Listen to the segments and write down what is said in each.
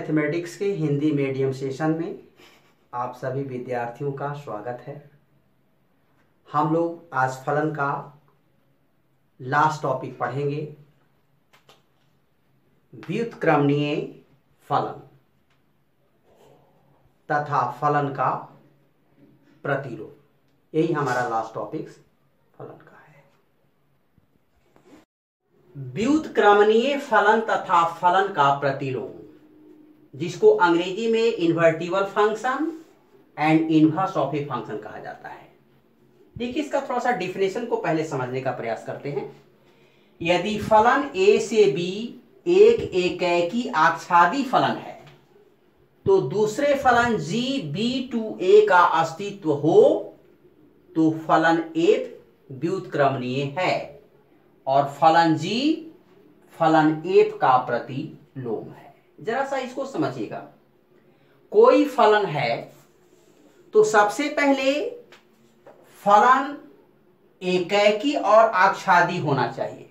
Mathematics के Hindi medium session में आप सभी विद्यार्थियों का स्वागत है। हम लोग आज फलन का लास्ट टॉपिक पढ़ेंगे, व्युत्क्रमणीय फलन तथा फलन का प्रतिलोम। यही हमारा लास्ट टॉपिक फलन का है। व्युत्क्रमणीय फलन तथा फलन का प्रतिलोम, जिसको अंग्रेजी में invertible function and inverse of a function कहा जाता है। देखिए, इसका थोड़ा सा डिफिनेशन को पहले समझने का प्रयास करते हैं। यदि फलन a से b एक एकैकी आच्छादी फलन है तो दूसरे फलन g b to a का अस्तित्व हो तो फलन f व्युत्क्रमणीय है और फलन g फलन f का प्रतिलोम है। जरा सा इसको समझिएगा। कोई फलन है तो सबसे पहले फलन एकैकी और आच्छादी होना चाहिए।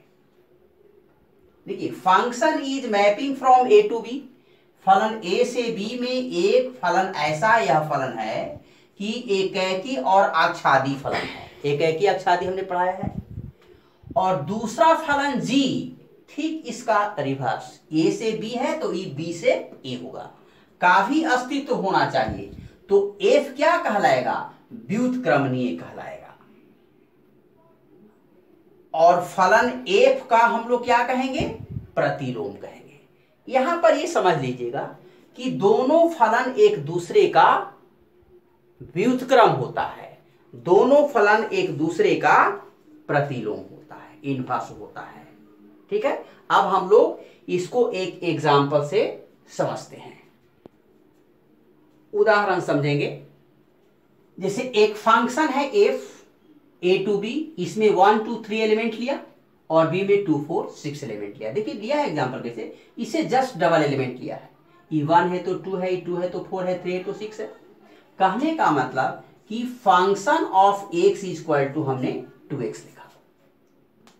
देखिए, function is mapping from A to B. फलन ए से बी में एक फलन ऐसा यह फलन है कि एकैकी और आच्छादी फलन है। एकैकी आच्छादी हमने पढ़ाया है। और दूसरा फलन जी ठीक इसका रिवर्स, ए से बी है तो बी से ए होगा, का भी अस्तित्व होना चाहिए। तो एफ क्या कहलाएगा? व्युत्क्रमणीय कहलाएगा। और फलन एफ का हम लोग क्या कहेंगे? प्रतिलोम कहेंगे। यहां पर ये समझ लीजिएगा कि दोनों फलन एक दूसरे का व्युत्क्रम होता है, दोनों फलन एक दूसरे का प्रतिलोम होता है, इनवर्स होता है। ठीक है, अब हम लोग इसको एक एग्जाम्पल से समझते हैं, उदाहरण समझेंगे। जैसे एक फंक्शन है एफ ए टू बी, इसमें 1 2 3 एलिमेंट लिया और बी में 2 4 6 एलिमेंट लिया। देखिए लिया है एग्जाम्पल कैसे, इसे जस्ट डबल एलिमेंट लिया है। ई 1 है तो 2 है, ई 2 है तो 4 है, 3 है तो 6 है। कहने का मतलब कि function of x is equal to हमने 2x लिखा।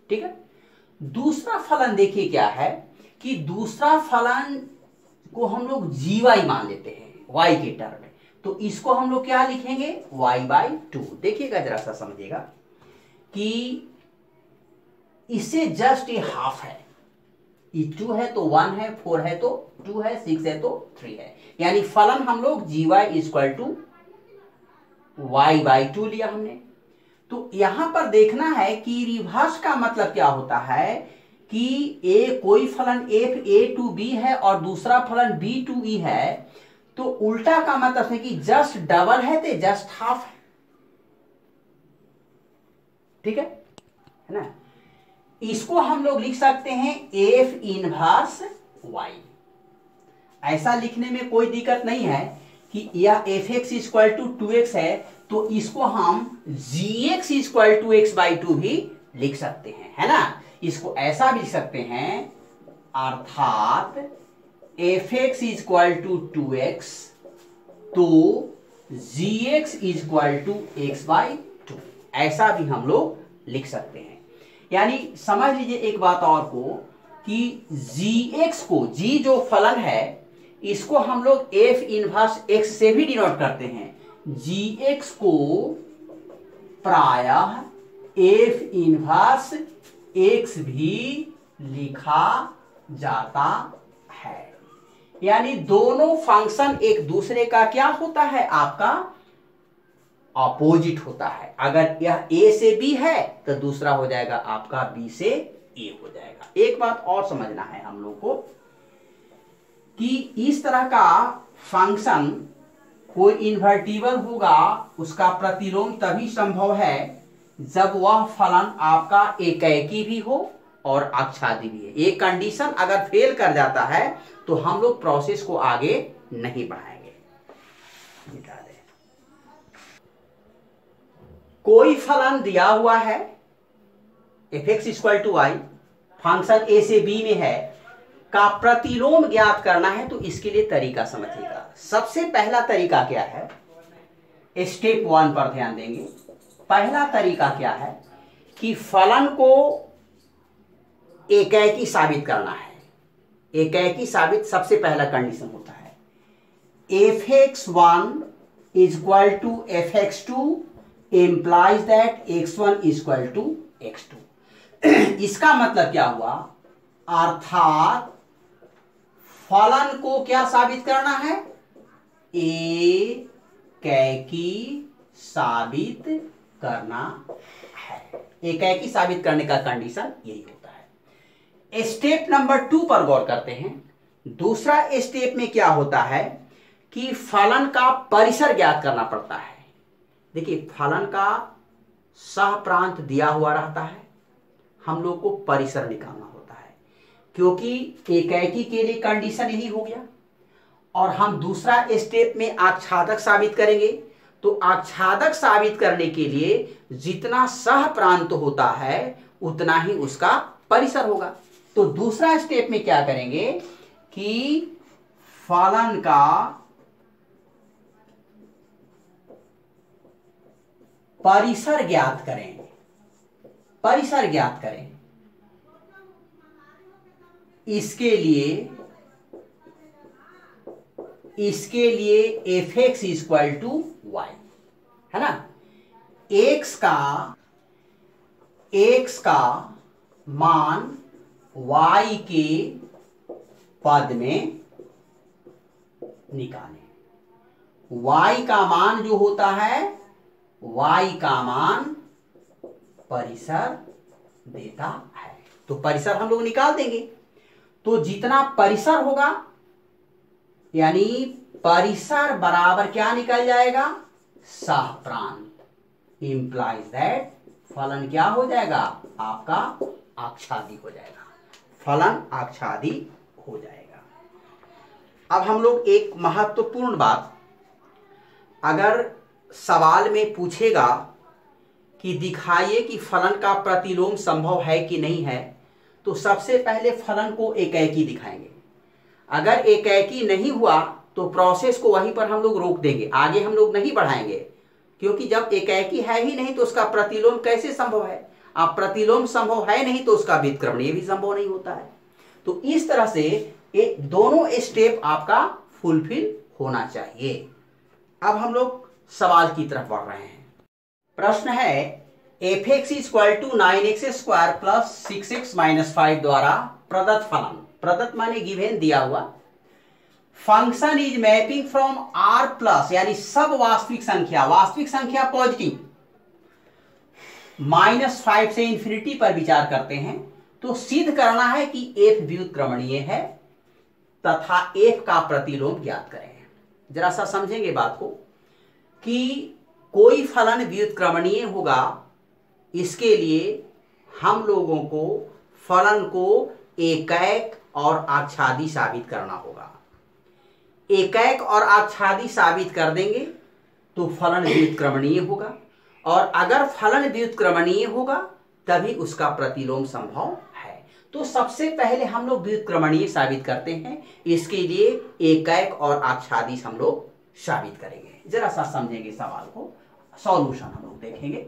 ठीक है, दूसरा फलन देखिए क्या है कि दूसरा फलन को हम लोग gy मान लेते हैं y के टर्म में, तो इसको हम लोग क्या लिखेंगे? y/2। देखिएगा, जरा सा समझिएगा कि इससे जस्ट ये हाफ है। ये 2 है तो 1 है, 4 है तो 2 है, 6 है तो 3 है। यानी फलन हम लोग gy = y/2 लिया हमने। तो यहां पर देखना है कि रिवर्स का मतलब क्या होता है कि कोई फलन f a to b है और दूसरा फलन b to e है, तो उल्टा का मतलब है कि जस्ट डबल है तो जस्ट हाफ है। ठीक है ना? इसको हम लोग लिख सकते हैं f इनवर्स y। ऐसा लिखने में कोई दिक्कत नहीं है कि यह fx = 2x है, तो इसको हम gx = x/2 भी लिख सकते हैं, है ना? इसको ऐसा भी लिख सकते हैं, अर्थात fx = 2x तो gx = x/2, ऐसा भी हम लोग लिख सकते हैं। यानी समझ लीजिए एक बात और को कि gx को, g जो फलन है इसको हम लोग f इनवर्स x से भी डिनोट करते हैं। gx को प्रायः f इनवर्स x भी लिखा जाता है। यानी दोनों फंक्शन एक दूसरे का क्या होता है? आपका अपोजिट होता है। अगर यह a से b है तो दूसरा हो जाएगा आपका b से a हो जाएगा। एक बात और समझना है हम लोग को कि इस तरह का फंक्शन कोई इन्वर्टिबल होगा, उसका प्रतिलोम तभी संभव है जब वह फलन आपका एकैकी भी हो और आच्छादी भी है। एक कंडीशन अगर फेल कर जाता है तो हम लोग प्रोसेस को आगे नहीं बढ़ाएंगे। कोई फलन दिया हुआ है fx = y, फंक्शन a से b में है, का प्रतिलोम ज्ञात करना है। तो इसके लिए तरीका समझिएगा। सबसे पहला तरीका क्या है? स्टेप 1 पर ध्यान देंगे। पहला तरीका क्या है कि फलन को एकैकी साबित करना है। एकैकी साबित सबसे पहला कंडीशन होता है। fx1 is equal to fx2 implies that x1 is equal to x2। इसका मतलब क्या हुआ, अर्थात फलन को क्या साबित करना है, एकैकी साबित करना है। एकैकी साबित करने का कंडीशन यही होता है। स्टेप नंबर 2 पर गौर करते हैं। दूसरा स्टेप में क्या होता है कि फलन का परिसर ज्ञात करना पड़ता है। देखिए, फलन का सह प्रांत दिया हुआ रहता है, हम लोग को परिसर निकालना होता है, क्योंकि एकैकी के लिए कंडीशन यही हो गया। और हम दूसरा स्टेप में आच्छादक साबित करेंगे, तो आच्छादक साबित करने के लिए जितना सह प्रांत होता है उतना ही उसका परिसर होगा। तो दूसरा स्टेप में क्या करेंगे कि फलन का परिसर ज्ञात करें, परिसर ज्ञात करें। इसके लिए fx इक्वल टू वाई, है ना। x का मान y के पद में निकालें। y का मान जो होता है, y का मान परिसर देता है, तो परिसर हम लोग निकाल देंगे। तो जितना परिसर होगा, यानी परिसर बराबर क्या निकल जाएगा, सह प्रांत। इंप्लाइज दैट फलन क्या हो जाएगा, आपका आच्छादी हो जाएगा, फलन आच्छादी हो जाएगा। अब हम लोग एक महत्वपूर्ण बात, अगर सवाल में पूछेगा कि दिखाइए कि फलन का प्रतिलोम संभव है कि नहीं है, तो सबसे पहले फलन को एकैकी दिखाएंगे। अगर एकैकी नहीं हुआ तो प्रोसेस को वहीं पर हम लोग रोक देंगे, आगे हम लोग नहीं बढ़ाएंगे, क्योंकि जब एकैकी है ही नहीं तो उसका प्रतिलोम कैसे संभव है। आप प्रतिलोम संभव है नहीं तो उसका व्युत्क्रमणीय भी संभव नहीं होता है। तो इस तरह से दोनों स्टेप आपका फुलफिल होना चाहिए। अब हम लोग सवाल की तरफ बढ़ रहे हैं। प्रश्न है fx equal to 9x square plus 6x minus 5 द्वारा प्रदत्त फलन, प्रदत्त माने गिवेन दिया हुआ, function is mapping from r plus, यानी सब वास्तविक संख्या पॉजिटिव -5 से इंफिनिटी पर विचार करते हैं, तो सिद्ध करना है कि f व्युत्क्रमणीय है तथा f का प्रतिलोम ज्ञात करें। जरा सा समझेंगे बात को कि कोई फलन व्युत्क्रमणीय होगा, इसके लिए हम लोगों को फलन को एकैक और आच्छादी साबित करना होगा। एकैक और आच्छादी साबित कर देंगे तो फलन व्युत्क्रमणीय होगा, और अगर फलन व्युत्क्रमणीय होगा तभी उसका प्रतिलोम संभव है। तो सबसे पहले हम लोग व्युत्क्रमणीय साबित करते हैं, इसके लिए एकैक और आच्छादी हम लोग साबित करेंगे। जरा सा समझेंगे सवाल को, सॉल्यूशन हम लोग देखेंगे।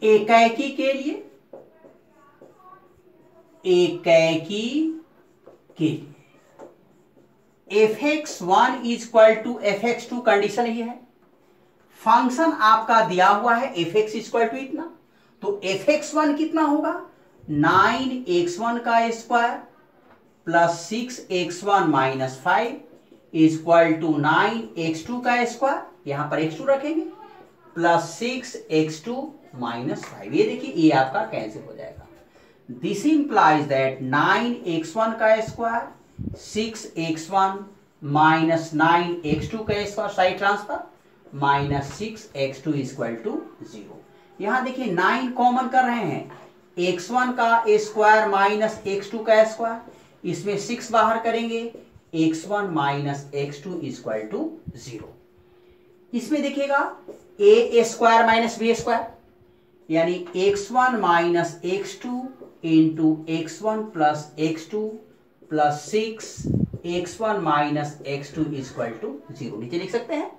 एकैकी के लिए fx1 is equal to fx2, condition ये है। फंक्शन आपका दिया हुआ है fx इक्वल टू इतना, तो fx1 कितना होगा, 9x1 का square plus 6x1 minus 5 equal to 9x2 का स्क्वायर, यहां पर x2 रखेंगे, प्लस 6x2 माइनस 5। ये देखिए ये आपका कैंसिल हो जाएगा। दिस इंप्लाइज दैट 9x1 का स्क्वायर 6x1 माइनस 9x2 का square, side transfer, minus 6x2 equal to 0। यहां देखिए 9 कॉमन कर रहे हैं, x1 का स्क्वायर माइनस x2 का स्क्वायर, इसमें 6 बाहर करेंगे, x1 minus x2 equal to 0। इसमें देखिएगा a square minus b square, यानी x1 minus x2 into x1 plus x2 plus 6x1 minus x2 equal to 0, नीचे लिख सकते हैं।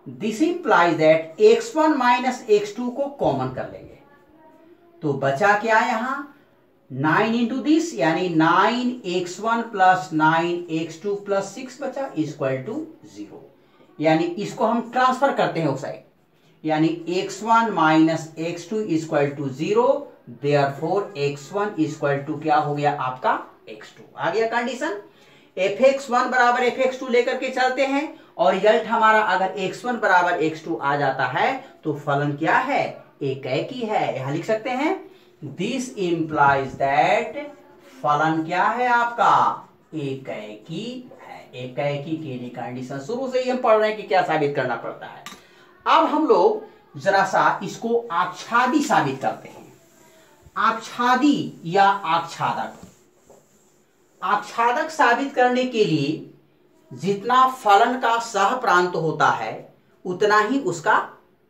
This implies that x1 minus x2 को कॉमन कर लेंगे, तो बचा क्या यहां, 9 इंटू दिस यानी 9x1 प्लस 9x2 प्लस 6 बचा इक्वल टू 0। यानी इसको हम ट्रांसफर करते हैं उस साइड, यानी x1 minus x2 equal to 0, therefore x1 equal to क्या हो गया आपका x2। आ गया कंडीशन। fx1 बराबर fx2 लेकर के चलते हैं और रिजल्ट हमारा अगर x1 बराबर x2 आ जाता है तो फलन क्या है, एकैकी है। यहां लिख सकते हैं दिस इंप्लाइज दैट फलन क्या है आपका, एकैकी है। एकैकी के लिए कंडीशन शुरू से ही हम पढ़ रहे हैं कि क्या साबित करना पड़ता है। अब हम लोग जरा सा इसको आच्छादी साबित करते हैं। आच्छादी या आच्छादक, आच्छादक साबित करने के लिए जितना फलन का सह प्रांत होता है उतना ही उसका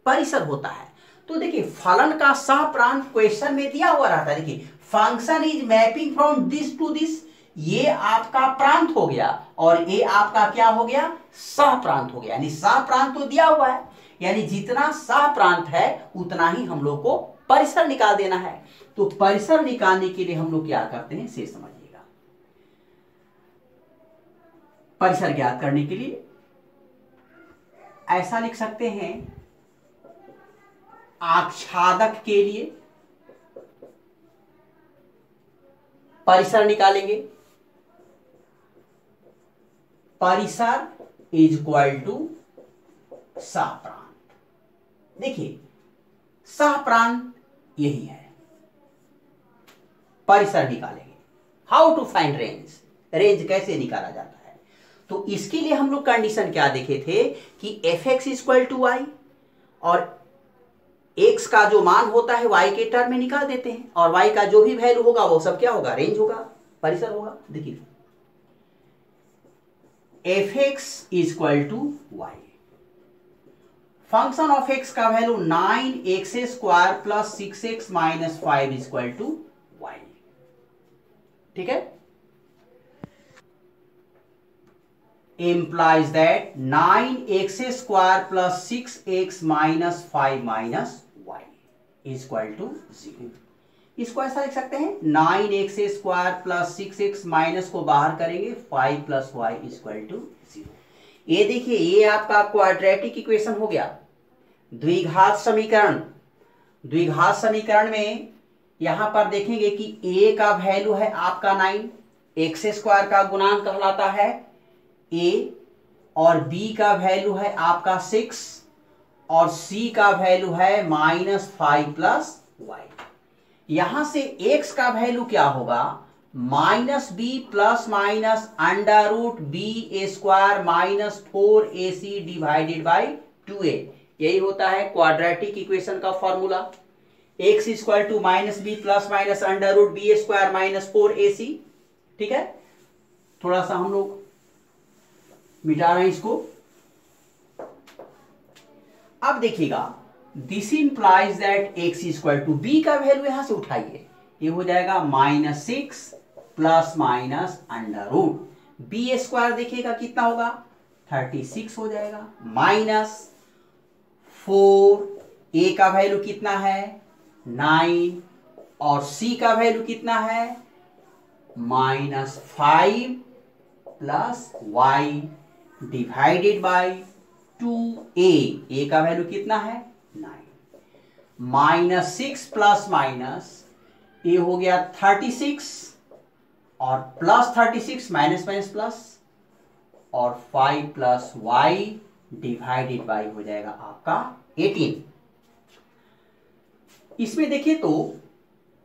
परिसर होता है। तो देखिए फलन का सह प्रांत क्वेश्चन में दिया हुआ रहता है। देखिए function is mapping from this to this, ये आपका प्रांत हो गया और ये आपका क्या हो गया, सह प्रांत हो गया। यानी सह प्रांत तो दिया हुआ है, यानी जितना सह प्रांत है उतना ही हम लोग को परिसर निकाल देना है। तो परिसर निकालने के लिए हम लोग क्या करते हैं से समझिएगा। परिसर ज्ञात करने के लिए ऐसा लिख सकते हैं, आच्छादक के लिए परिसर निकालेंगे, परिसर इज इक्वल टू सह प्रांत। देखिए सह प्रांत यही है, परिसर निकालेंगे। How to find range, range कैसे निकाला जाता है। तो इसके लिए हम लोग कंडीशन क्या देखे थे कि fx इक्वल टू वाई और x का जो मान होता है y के टर्म में निकाल देते हैं और y का जो भी वैल्यू होगा वो सब क्या होगा, रेंज होगा, परिसर होगा। देखिए fx equal to y, function of x का value 9x square plus 6x minus 5 equal to y. ठीक है, implies that 9x square plus 6x minus 5 minus y is equal to 0। इसको ऐसा लिख सकते हैं 9x square plus 6x minus को बाहर करेंगे 5 प्लस वाई इक्वल टू 0। ये देखिए ये आपका क्वाड्रेटिक इक्वेशन हो गया, द्विघात समीकरण। द्विघात समीकरण में यहां पर देखेंगे कि a का वैल्यू है आपका 9, x स्क्वायर का गुणांक कहलाता है a और b का वैल्यू है आपका 6 और c का वैल्यू है माइनस 5 प्लस वाई। यहां से x का वैल्यू क्या होगा, minus b plus minus under root b square minus 4ac divided by 2a। यही होता है क्वाड्रेटिक इक्वेशन का formula, x equal to minus b plus minus under root b square minus 4ac। ठीक है, थोड़ा सा हम लोग मिटा रहे हैं इसको। अब देखिएगा this implies that x equal to b का वैल्यू यहां से उठाइए, ये हो जाएगा minus 6 plus minus under root b square देखिएगा कितना होगा 36 हो जाएगा, माइनस 4 a का वैल्यू कितना है 9 और c का वैल्यू कितना है minus 5 plus y divided by 2a का वैल्यू कितना है 9, माइनस 6 प्लस माइनस ये हो गया 36 और प्लस 36 माइनस माइनस प्लस और 5 प्लस y डिवाइडेड बाई हो जाएगा आपका 18। इसमें देखिए तो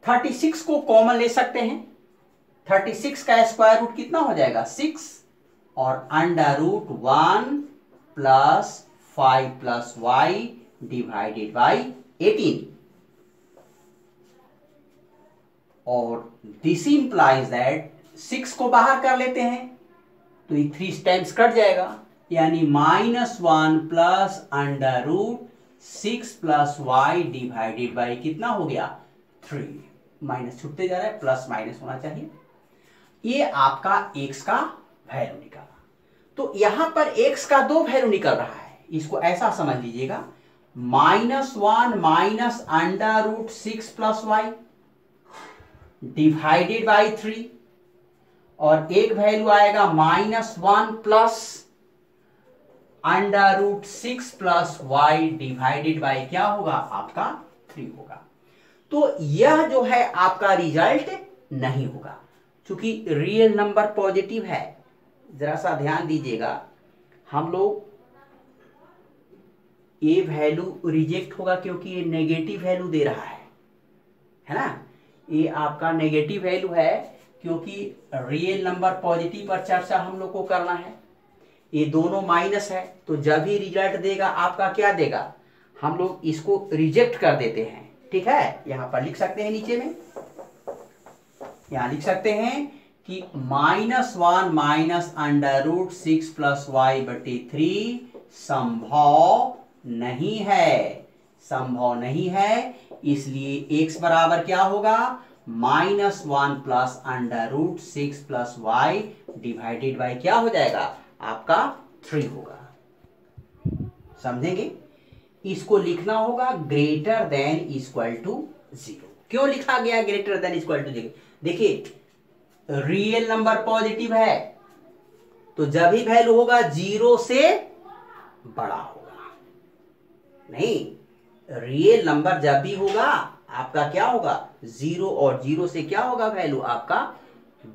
36 को कॉमन ले सकते हैं, 36 का स्क्वायर रूट कितना हो जाएगा 6 और under root 1 plus 5 plus y divided by 18 और दिस इंप्लाइज दैट 6 को बाहर कर लेते हैं तो ये 3 टाइम्स कट जाएगा, यानी -1 plus under root 6 plus y divided by कितना हो गया 3। माइनस छूटते जा रहा है, प्लस माइनस होना चाहिए। ये आपका x का वैल्यू निकाला। तो यहां पर x का 2 वैल्यू निकल रहा है, इसको ऐसा समझ लीजिएगा -1 minus under root 6 plus y divided by 3 और एक वैल्यू आएगा -1 plus √6 plus y divided by क्या होगा आपका 3 होगा। तो यह जो है आपका रिजल्ट नहीं होगा क्योंकि रियल नंबर पॉजिटिव है। जरा सा ध्यान दीजिएगा, हम लोग ये वैल्यू रिजेक्ट होगा क्योंकि ये नेगेटिव वैल्यू दे रहा है ना। ये आपका नेगेटिव वैल्यू है क्योंकि रियल नंबर पॉजिटिव पर चर्चा हम लोग को करना है। ये दोनों माइनस है तो जब भी रिजल्ट देगा आपका क्या देगा, हम लोग इसको रिजेक्ट कर देते हैं। ठीक है, यहां पर लिख सकते हैं नीचे में, यहां लिख सकते हैं कि -1 माइनस √6 प्लस वाई बटे 3 संभव नहीं है, संभव नहीं है। इसलिए x बराबर क्या होगा, -1 plus √6 plus y divided by क्या हो जाएगा आपका 3 होगा। समझेंगे? इसको लिखना होगा ग्रेटर देन इक्वल टू 0। क्यों लिखा गया ग्रेटर देन इक्वल टू 0? देखिए रियल नंबर पॉजिटिव है तो जब भी वैल्यू होगा 0 से बड़ा होगा। नहीं, रियल नंबर जब भी होगा आपका क्या होगा 0 और 0 से क्या होगा वैल्यू आपका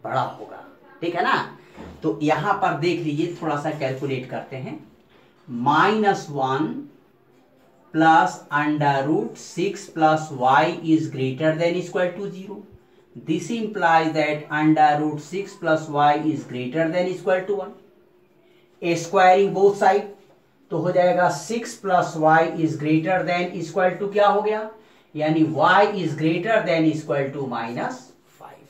बड़ा होगा। ठीक है ना। तो यहां पर देख लीजिए, थोड़ा सा कैलकुलेट करते हैं। -1 plus √6 plus y is greater than equal to 0। This implies that √6 plus y is greater than equal to 1। Squaring both side तो हो जाएगा 6 plus y is greater than equal to क्या हो गया, यानी y is greater than equal to -5।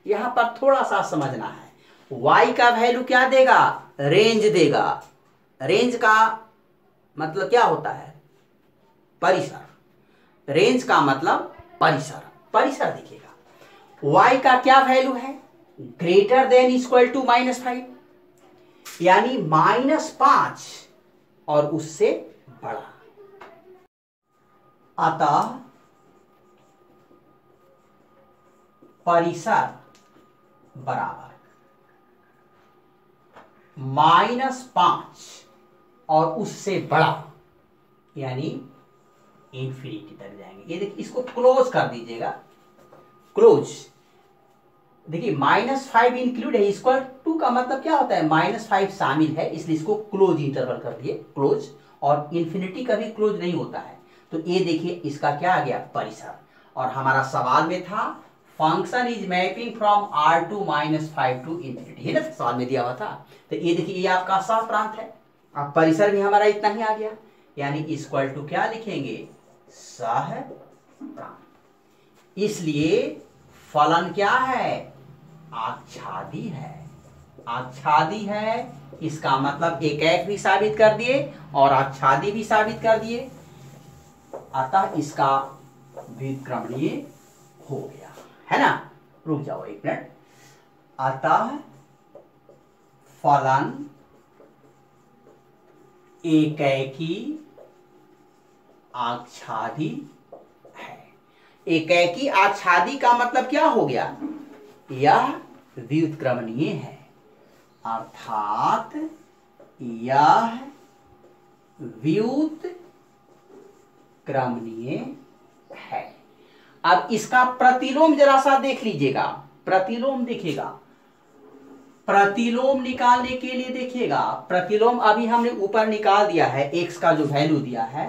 यहां पर थोड़ा सा समझना है, y का वैल्यू क्या देगा, रेंज देगा। रेंज का मतलब क्या होता है, परिसर। रेंज का मतलब परिसर, परिसर दिखेगा। y का क्या वैल्यू है, ग्रेटर देन इक्वल टू -5, यानी -5 और उससे बड़ा। अतः परिसर बराबर -5 और उससे बड़ा, यानी इंफिनिटी तक जाएंगे। ये देखिए, इसको क्लोज कर दीजिएगा, क्लोज। देखिए -5 इंक्लूड है, इक्वल टू का मतलब क्या होता है, -5 शामिल है, इसलिए इसको क्लोज इंटरवल कर दिए, क्लोज। और इंफिनिटी कभी क्लोज नहीं होता है। तो ये देखिए इसका क्या आ गया, परिसर। और हमारा सवाल में था function is mapping from R2 -5 to infinity, है ना, सवाल में दिया हुआ था। तो ये देखिए ये आपका सह प्रांत है। अब परिसर भी हमारा इतना ही आ गया, यानी इक्वल टू क्या लिखेंगे, सह प्रांत। इसलिए फलन क्या है, आच्छादी है। आच्छादी है, इसका मतलब एक भी साबित कर दिए और आच्छादी भी साबित कर दिए। अतः इसका व्युत्क्रमणीय हो गया, है ना। रुक जाओ एक मिनट। अतः फलन एकैकी आच्छादी है। एकैकी आच्छादी का मतलब क्या हो गया, यह व्युत्क्रमणीय है, अर्थात यह व्युत्क्रमणीय है। अब इसका प्रतिलोम जरा सा देख लीजिएगा, प्रतिलोम दिखेगा। प्रतिलोम निकालने के लिए देखिएगा, प्रतिलोम अभी हमने ऊपर निकाल दिया है, x का जो वैल्यू दिया है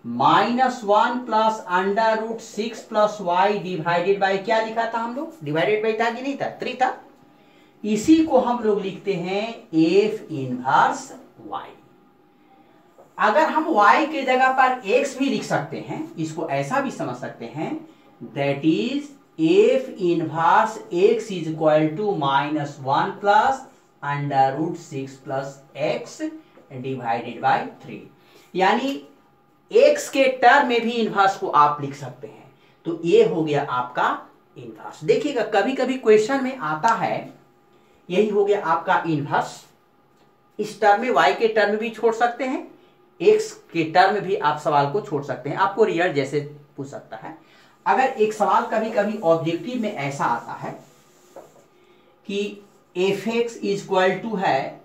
-1 plus √6 plus y divided by क्या लिखा था हम लोग, डिवाइडेड बाई था कि नहीं था, 3 था। इसी को हम लोग लिखते हैं f इनवर्स y। अगर हम y के जगह पर x भी लिख सकते हैं, इसको ऐसा भी समझ सकते हैं, that is f inverse x is equal to -1 plus √6 plus x divided by 3। यानी x के टर्म में भी इनवर्स को आप लिख सकते हैं। तो ये हो गया आपका इनवर्स। देखिएगा कभी कभी क्वेश्चन में आता है, यही हो गया आपका इनवर्स। इस टर्म में y के टर्म में भी छोड़ सकते हैं, x के टर्म में भी आप सवाल को छोड़ सकते हैं, आपको रिजल्ट जैसे पूछ सकता है। अगर एक सवाल कभी कभी ऑब्जेक्टिव में ऐसा आता है कि f x is equal to है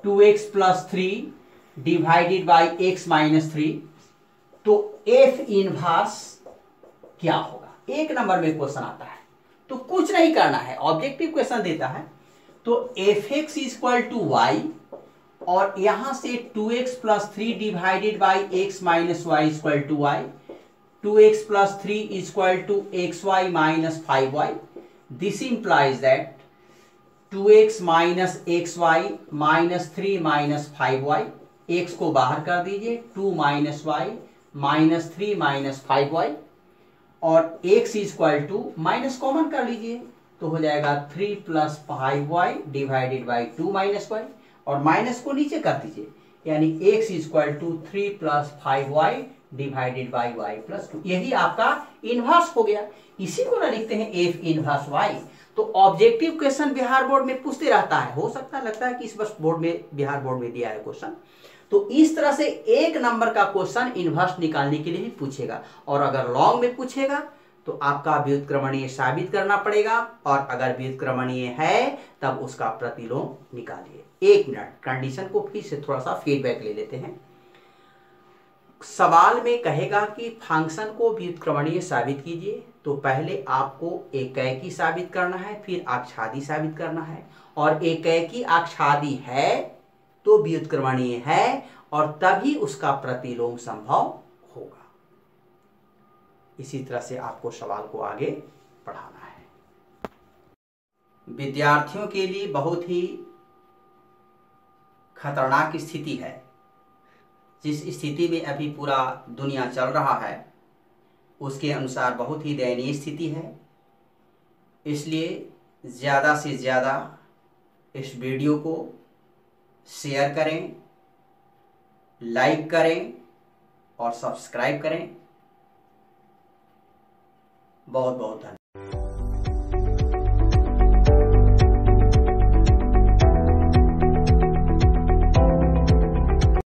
2x plus 3 divided by x minus 3, तो एफ इनवर्स क्या होगा? एक नंबर में क्वेश्चन आता है तो कुछ नहीं करना है, ऑब्जेक्टिव क्वेश्चन देता है तो f x is equal to y और यहां से 2x plus 3 divided by x minus y equal to y, 2x plus 3 is equal to xy minus 5y. This implies that 2x minus xy minus 3 minus 5y, x को बाहर कर दीजिए, 2 minus Y minus 3 minus 5y और x is equal to minus common कर लीजिए तो हो जाएगा 3 plus 5y divided by 2 minus y और माइनस को नीचे कर दीजिए, यानी x is equal to 3 plus 5y divided by y plus 2. यही आपका इनवर्स हो गया. इसी को ना लिखते हैं एफ इनवर्स y. तो ऑब्जेक्टिव क्वेश्चन बिहार बोर्ड में पूछते रहता है, हो सकता है लगता है कि इस वर्ष बोर्ड में बिहार बोर्ड में दिया है क्वेश्चन, तो इस तरह से एक नंबर का क्वेश्चन इनवर्स निकालने के लिए ही पूछेगा. और अगर लॉन्ग में पूछेगा तो आपका व्युत्क्रमणीय साबित करना पड़ेगा और अगर व्युत्क्रमणीय है तब उसका प्रतिलोम निकालिए. एक मिनट, कंडीशन को फिर से थोड़ा सा फीडबैक ले लेते हैं. सवाल में कहेगा कि फंक्शन को व्युत्क्रमणीय साबित कीजिए, तो पहले आपको एकैकी साबित करना है, फिर आक्षादी साबित करना है, और एकैकी आक्षादी है तो व्युत्क्रमणीय है और तभी उसका प्रतिलोम संभव होगा. इसी तरह से आपको सवाल को आगे बढ़ाना है. विद्यार्थियों के लिए बहुत ही खतरनाक स्थिति है. जिस स्थिति में अभी पूरा दुनिया चल रहा है उसके अनुसार बहुत ही दयनीय स्थिति है. इसलिए ज़्यादा से ज़्यादा इस वीडियो को शेयर करें, लाइक करें और सब्सक्राइब करें. बहुत बहुत धन्यवाद.